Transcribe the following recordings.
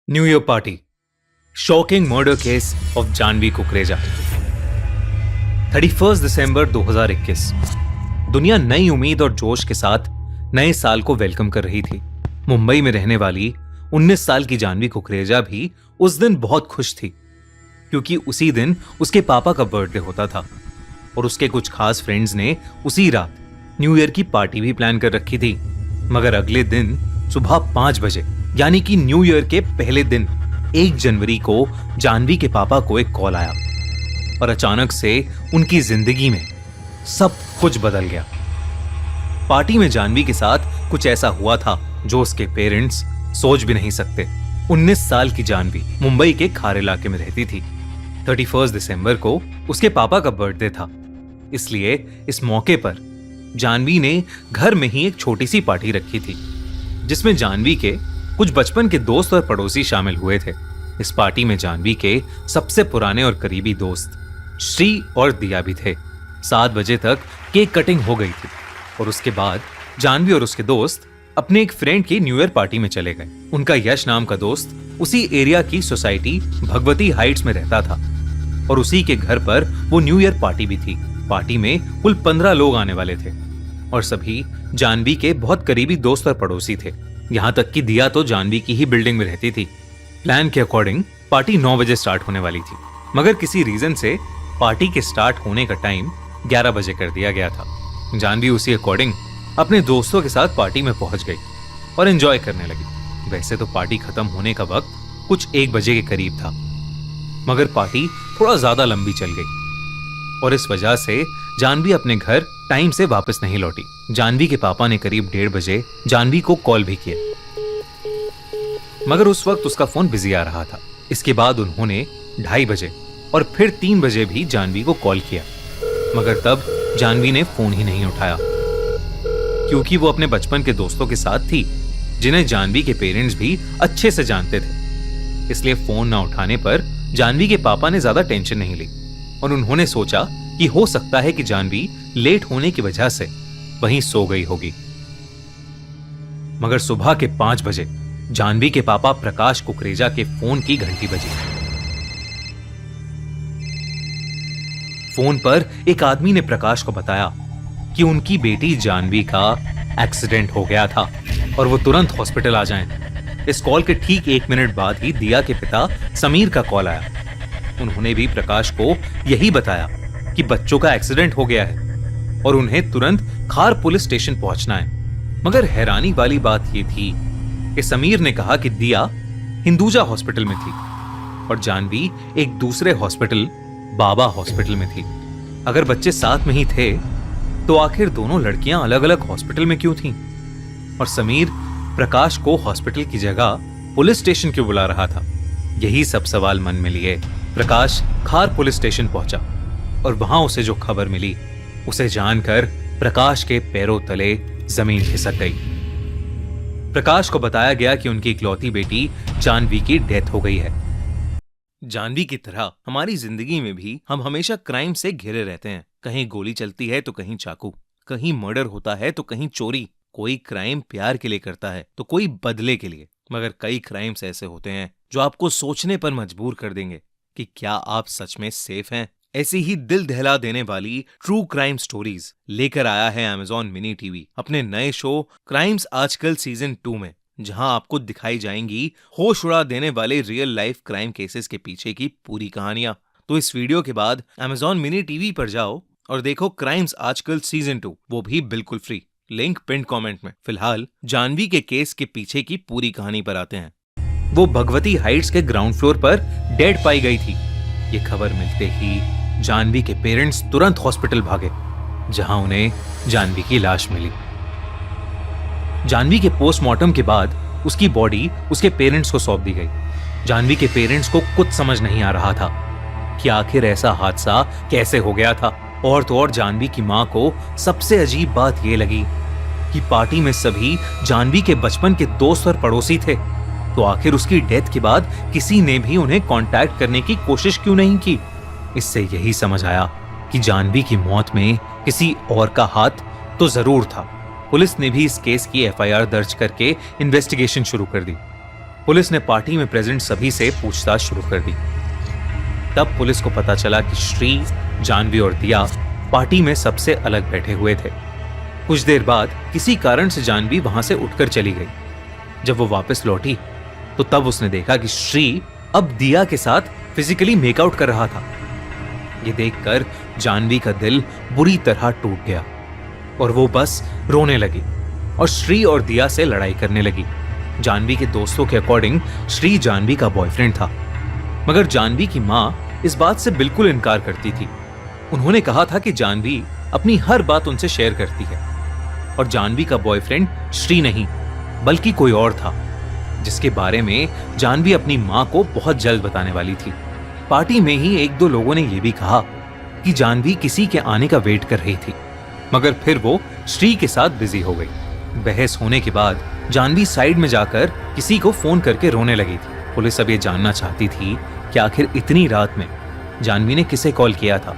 New year party, shocking murder case of Janhvi Kukreja. 31 दिसंबर 2021। दुनिया नई उम्मीद और जोश के साथ नए साल को वेलकम कर रही थी। मुंबई में रहने वाली 19 साल की जानवी कुकरेजा भी उस दिन बहुत खुश थी, क्योंकि उसी दिन उसके पापा का बर्थडे होता था और उसके कुछ खास फ्रेंड्स ने उसी रात न्यू ईयर की पार्टी भी प्लान कर रखी थी। मगर अगले दिन सुबह 5 बजे, यानी कि न्यू ईयर के पहले दिन 1 जनवरी को जानवी के पापा को एक कॉल आया और अचानक से उनकी जिंदगी में सब कुछ बदल गया। पार्टी में जानवी के साथ कुछ ऐसा हुआ था जो उसके पेरेंट्स सोच भी नहीं सकते। 19 साल की जानवी मुंबई के खार इलाके में रहती थी। 31 दिसंबर को उसके पापा का बर्थडे था, इसलिए इस मौके पर जानवी ने घर में ही एक छोटी सी पार्टी रखी थी, जिसमें जानवी के कुछ बचपन के दोस्त और पड़ोसी शामिल हुए थे। इस पार्टी में जानवी के सबसे पुराने और करीबी दोस्त श्री और दिया भी थे। 7 बजे तक केक कटिंग हो गई थी और उसके बाद जानवी और उसके दोस्त अपने एक फ्रेंड की न्यू ईयर पार्टी में चले गए। उनका यश नाम का दोस्त उसी एरिया की सोसाइटी भगवती हाइट्स में रहता था और उसी के घर पर वो न्यू ईयर पार्टी भी थी। पार्टी में कुल 15 लोग आने वाले थे और सभी जानवी के बहुत करीबी दोस्त और पड़ोसी थे। यहाँ तक कि दिया तो जानवी की ही बिल्डिंग में रहती थी। प्लान के अकॉर्डिंग पार्टी 9 बजे स्टार्ट होने वाली थी, मगर किसी रीजन से पार्टी के स्टार्ट होने का टाइम 11 बजे कर दिया गया था। जानवी उसी अकॉर्डिंग अपने दोस्तों के साथ पार्टी में पहुंच गई और एंजॉय करने लगी। वैसे तो पार्टी खत्म होने का वक्त कुछ 1 बजे के करीब था, मगर पार्टी थोड़ा ज्यादा लंबी चल गई और इस वजह से जानवी अपने घर टाइम से वापस नहीं लौटी। जानवी के पापा ने करीब 1:30 बजे जानवी को कॉल भी किया, मगर उस वक्त उसका फोन बिजी आ रहा था। इसके बाद उन्होंने 2:30 बजे और फिर 3 बजे भी जानवी को कॉल किया, मगर तब जानवी ने फोन ही नहीं उठाया, क्योंकि वो अपने बचपन के दोस्तों के साथ थी, जिन्हें जानवी के पेरेंट्स भी अच्छे से जानते थे। इसलिए फोन ना उठाने पर जानवी के पापा ने ज्यादा टेंशन नहीं ली और उन्होंने सोचा कि हो सकता है कि जानवी लेट होने की वजह से वहीं सो गई होगी। मगर सुबह के 5 बजे जानवी के पापा प्रकाश कुकरेजा के फोन की घंटी बजी। फोन पर एक आदमी ने प्रकाश को बताया कि उनकी बेटी जानवी का एक्सीडेंट हो गया था और वो तुरंत हॉस्पिटल आ जाएं। इस कॉल के ठीक 1 मिनट बाद ही दिया के पिता समीर का कॉल आया। उन्होंने भी प्रकाश को यही बताया कि बच्चों का एक्सीडेंट हो गया है और उन्हें तुरंत खार पुलिस स्टेशन पहुंचना है। मगर हैरानी वाली बात यह थी कि समीर ने कहा कि दिया हिंदुजा हॉस्पिटल में थी और जानवी एक दूसरे हॉस्पिटल बाबा हॉस्पिटल में थी। अगर बच्चे साथ में ही थे तो आखिर दोनों लड़कियां अलग अलग हॉस्पिटल में क्यों थीं? और समीर प्रकाश को हॉस्पिटल की जगह पुलिस स्टेशन क्यों बुला रहा था? यही सब सवाल मन में लिए प्रकाश खार पुलिस स्टेशन पहुंचा और वहां उसे जो खबर मिली उसे जानकर प्रकाश के पैरों तले जमीन खिसक गई। प्रकाश को बताया गया कि उनकी इकलौती बेटी जानवी की डेथ हो गई है। जानवी की तरह हमारी जिंदगी में भी हम हमेशा क्राइम से घिरे रहते हैं। कहीं गोली चलती है तो कहीं चाकू, कहीं मर्डर होता है तो कहीं चोरी। कोई क्राइम प्यार के लिए करता है तो कोई बदले के लिए। मगर कई क्राइम्स ऐसे होते हैं जो आपको सोचने पर मजबूर कर देंगे कि क्या आप सच में सेफ हैं। ऐसी ही दिल दहला देने वाली ट्रू क्राइम स्टोरीज लेकर आया है Amazon मिनी टीवी अपने नए शो क्राइम्स आजकल सीजन 2 में, जहां आपको दिखाई जाएंगी होश उड़ा देने वाले रियल लाइफ क्राइम केसेस के पीछे की पूरी कहानियां। तो इस वीडियो के बाद Amazon मिनी टीवी पर जाओ और देखो क्राइम्स आजकल सीजन 2, वो भी बिल्कुल फ्री। लिंक पिन कमेंट में। फिलहाल जानवी के केस के पीछे की पूरी कहानी पर आते हैं। वो भगवती हाइट्स के ग्राउंड फ्लोर पर डेड पाई गई थी। ये खबर मिलते ही जानवी के पेरेंट्स तुरंत हॉस्पिटल भागे, जहां उन्हें जानवी की लाश मिली। जानवी के पोस्टमार्टम के बाद उसकी बॉडी उसके पेरेंट्स को सौंप दी गई। जानवी के पेरेंट्स को कुछ समझ नहीं आ रहा था कि आखिर ऐसा हादसा कैसे हो गया था। और तो और जानवी की मां को सबसे अजीब बात यह लगी कि पार्टी में सभी जानवी के बचपन के दोस्त और पड़ोसी थे, तो आखिर उसकी डेथ के बाद किसी ने भी उन्हें कांटेक्ट करने की कोशिश क्यों नहीं की? इससे यही समझ आया कि जानवी की मौत में किसी और का हाथ तो जरूर था। पुलिस ने भी इस केस की FIR दर्ज करके इन्वेस्टिगेशन शुरू कर दी। पुलिस ने पार्टी में प्रेजेंट सभी से पूछताछ शुरू कर दी। तब पुलिस को पता चला कि श्री, जानवी और दिया पार्टी में सबसे अलग बैठे हुए थे। कुछ देर बाद किसी कारण से जानवी वहां से उठकर चली गई। जब वो वापस लौटी तो तब उसने देखा कि श्री अब दिया के साथ फिजिकली मेकआउट कर रहा था। ये देखकर जानवी का दिल बुरी तरह टूट गया और वो बस रोने लगी और श्री और दिया से लड़ाई करने लगी। जानवी के दोस्तों के अकॉर्डिंग श्री जानवी का बॉयफ्रेंड था, मगर जानवी की मां इस बात से बिल्कुल इनकार करती थी। उन्होंने कहा था कि जानवी अपनी हर बात उनसे शेयर करती है और जानवी का बॉयफ्रेंड श्री नहीं बल्कि कोई और था, जिसके बारे में जानवी अपनी मां को बहुत जल्द बताने वाली थी। पार्टी में ही एक दो लोगों ने यह भी कहा कि जानवी किसी के आने का वेट कर रही थी, मगर फिर वो श्री के साथ बिजी हो गई। बहस होने के बाद जानवी साइड में जाकर किसी को फोन करके रोने लगी थी। पुलिस अब ये जानना चाहती थी कि आखिर इतनी रात में जानवी ने किसे कॉल किया था।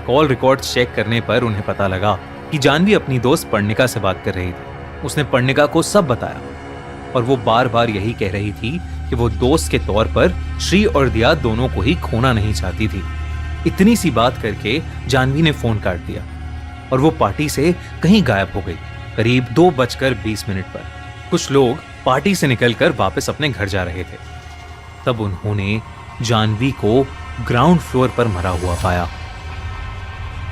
कॉल रिकॉर्ड चेक करने पर उन्हें पता लगा कि जानवी अपनी दोस्त पर्णिका से बात कर रही थी। उसने पर्णिका को सब बताया और वो बार बार यही कह रही थी कि वो दोस्त के तौर पर श्री और दिया दोनों को ही खोना नहीं चाहती थी। इतनी सी बात करके जानवी ने फोन काट दिया और वो पार्टी से कहीं गायब हो गई। करीब 2:20 पर कुछ लोग पार्टी से निकलकर वापस अपने घर जा रहे थे। तब उन्होंने जानवी को ग्राउंड फ्लोर पर मरा हुआ पाया।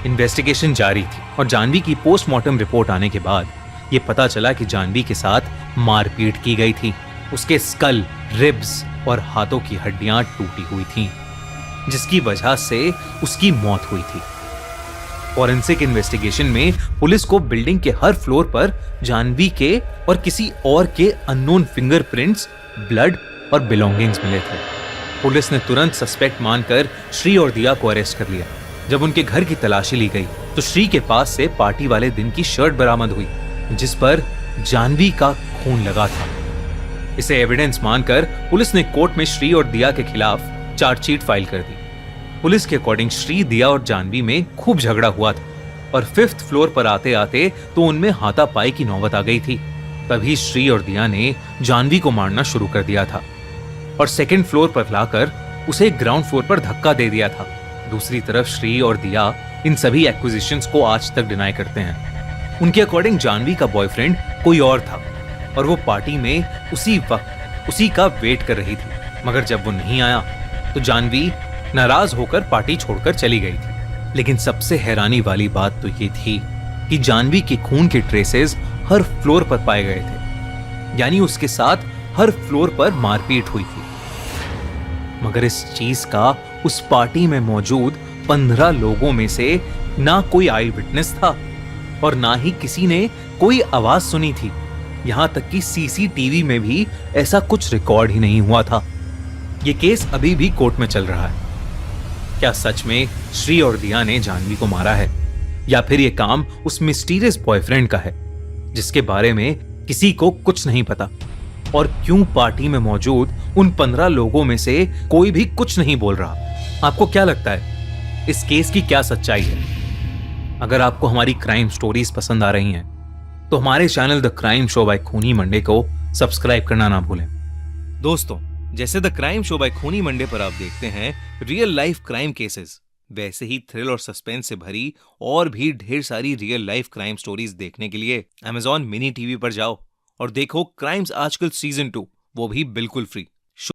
इन्वेस्टिगेशन जारी थी और जानवी की पोस्टमार्टम रिपोर्ट आने के बाद यह पता चला कि जानवी के साथ मारपीट की गई थी। उसके स्कल, रिब्स और हाथों की हड्डियां टूटी हुई थीं, जिसकी वजह से उसकी मौत हुई थी। फॉरेंसिक इन्वेस्टिगेशन में पुलिस को बिल्डिंग के हर फ्लोर पर जानवी के और किसी और के अननोन फिंगरप्रिंट्स, ब्लड और बिलोंगिंग्स मिले थे। पुलिस ने तुरंत सस्पेक्ट मानकर श्री और दिया को अरेस्ट कर लिया। जब उनके घर की तलाशी ली गई तो श्री के पास से पार्टी वाले दिन की शर्ट बरामद हुई, जिस पर जानवी का खून लगा था। इसे एविडेंस मानकर पुलिस ने कोर्ट में श्री और दिया के खिलाफ चार्जशीट फाइल कर दी। पुलिस के अकॉर्डिंग श्री, दिया और जानवी में खूब झगड़ा हुआ था और 5th फ्लोर पर आते आते तो उनमें हाथापाई की नौबत आ गई थी। तभी श्री और दिया ने जानवी को मारना शुरू कर दिया था और 2nd फ्लोर पर लाकर उसे ग्राउंड फ्लोर पर धक्का दे दिया था। दूसरी तरफ श्री और दिया इन सभी एक्विजिशंस को आज तक डिनाई करते हैं। उनके अकॉर्डिंग जानवी का बॉयफ्रेंड कोई और था और वो पार्टी में उसी वक्त उसी का वेट कर रही थी, मगर जब वो नहीं आया तो जानवी नाराज होकर पार्टी छोड़कर चली गई थी। लेकिन सबसे हैरानी वाली बात तो ये थी कि जानवी के खून के ट्रेसेस हर फ्लोर पर पाए गए थे, यानी उसके साथ हर फ्लोर पर मारपीट हुई थी। मगर इस चीज का उस पार्टी में मौजूद 15 लोगों में से ना कोई आई विटनेस था और ना ही किसी ने कोई आवाज सुनी थी। यहां तक कि सीसीटीवी में भी ऐसा कुछ रिकॉर्ड ही नहीं हुआ था। यह केस अभी भी कोर्ट में चल रहा है। क्या सच में श्री और दिया ने जानवी को मारा है, या फिर यह काम उस मिस्टीरियस बॉयफ्रेंड का है जिसके बारे में किसी को कुछ नहीं पता? और क्यों पार्टी में मौजूद उन 15 लोगों में से कोई भी कुछ नहीं बोल रहा? आपको क्या लगता है इस केस की क्या सच्चाई है? अगर आपको हमारी क्राइम स्टोरीज पसंद आ रही हैं तो हमारे channel the crime show by Khooni Monday को सब्सक्राइब करना ना भूलें। दोस्तों, जैसे the crime show by Khooni Monday पर आप देखते हैं रियल लाइफ क्राइम केसेस, वैसे ही थ्रिल और सस्पेंस से भरी और भी ढेर सारी रियल लाइफ क्राइम स्टोरीज देखने के लिए Amazon मिनी टीवी पर जाओ और देखो क्राइम्स आजकल सीजन 2, वो भी बिल्कुल फ्री।